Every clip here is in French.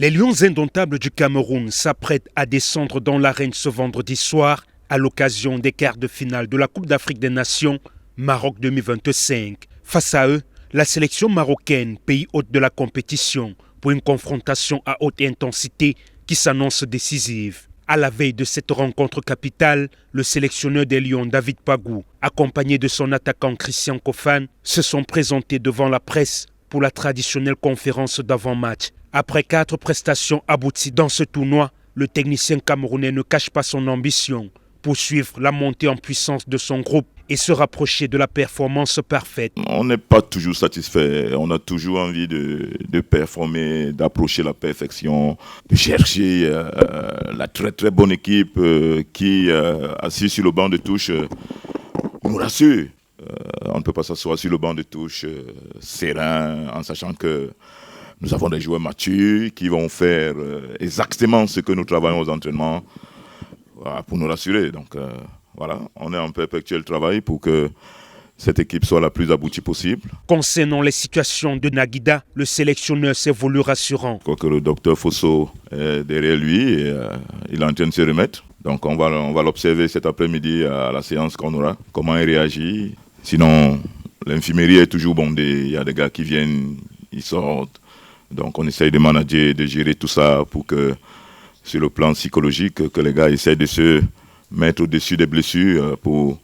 Les Lions indomptables du Cameroun s'apprêtent à descendre dans l'arène ce vendredi soir à l'occasion des quarts de finale de la Coupe d'Afrique des Nations Maroc 2025. Face à eux, la sélection marocaine, pays hôte de la compétition, pour une confrontation à haute intensité qui s'annonce décisive. À la veille de cette rencontre capitale, le sélectionneur des Lions, David Pagou, accompagné de son attaquant Christian Kofan, se sont présentés devant la presse pour la traditionnelle conférence d'avant-match. Après 4 prestations abouties dans ce tournoi, le technicien camerounais ne cache pas son ambition: poursuivre la montée en puissance de son groupe et se rapprocher de la performance parfaite. On n'est pas toujours satisfait, on a toujours envie de performer, d'approcher la perfection, de chercher la très très bonne équipe qui, assise sur le banc de touche, nous rassure. On ne peut pas s'asseoir sur le banc de touche serein en sachant que nous avons des joueurs matures qui vont faire exactement ce que nous travaillons aux entraînements pour nous rassurer. Donc voilà, on est en perpétuel travail pour que cette équipe soit la plus aboutie possible. Concernant les situations de Naguida, le sélectionneur s'est voulu rassurant. Je crois que le docteur Fosso est derrière lui et il est en train de se remettre. Donc on va l'observer cet après-midi à la séance qu'on aura, comment il réagit. Sinon, l'infirmerie est toujours bondée, il y a des gars qui viennent, ils sortent. Donc on essaye de manager, de gérer tout ça pour que, sur le plan psychologique, que les gars essayent de se mettre au-dessus des blessures pour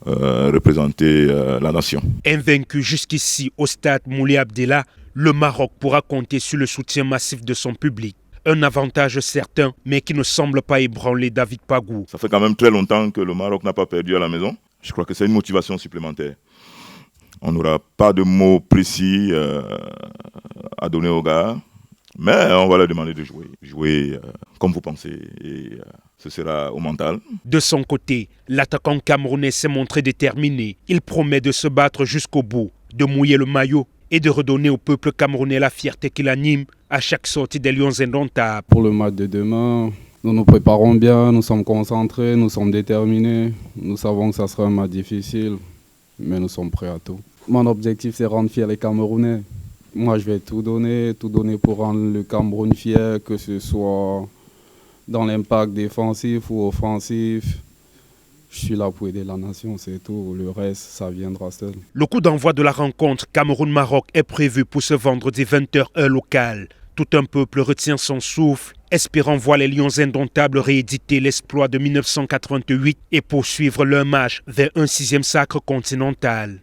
représenter la nation. Invaincu jusqu'ici au stade Moulay Abdellah, le Maroc pourra compter sur le soutien massif de son public. Un avantage certain, mais qui ne semble pas ébranler David Pagou. Ça fait quand même très longtemps que le Maroc n'a pas perdu à la maison. Je crois que c'est une motivation supplémentaire. On n'aura pas de mots précis à donner aux gars, mais on va leur demander de jouer. Jouer comme vous pensez, et ce sera au mental. De son côté, l'attaquant camerounais s'est montré déterminé. Il promet de se battre jusqu'au bout, de mouiller le maillot et de redonner au peuple camerounais la fierté qui l'anime à chaque sortie des Lions indomptables. Pour le match de demain, nous nous préparons bien, nous sommes concentrés, nous sommes déterminés. Nous savons que ça sera un match difficile, mais nous sommes prêts à tout. Mon objectif, c'est rendre fiers les Camerounais. Moi, je vais tout donner pour rendre le Cameroun fier, que ce soit dans l'impact défensif ou offensif. Je suis là pour aider la nation, c'est tout. Le reste, ça viendra seul. Le coup d'envoi de la rencontre Cameroun-Maroc est prévu pour ce vendredi 20h heure locale. Tout un peuple retient son souffle, espérant voir les Lions indomptables rééditer l'exploit de 1988 et poursuivre leur marche vers un 6e sacre continental.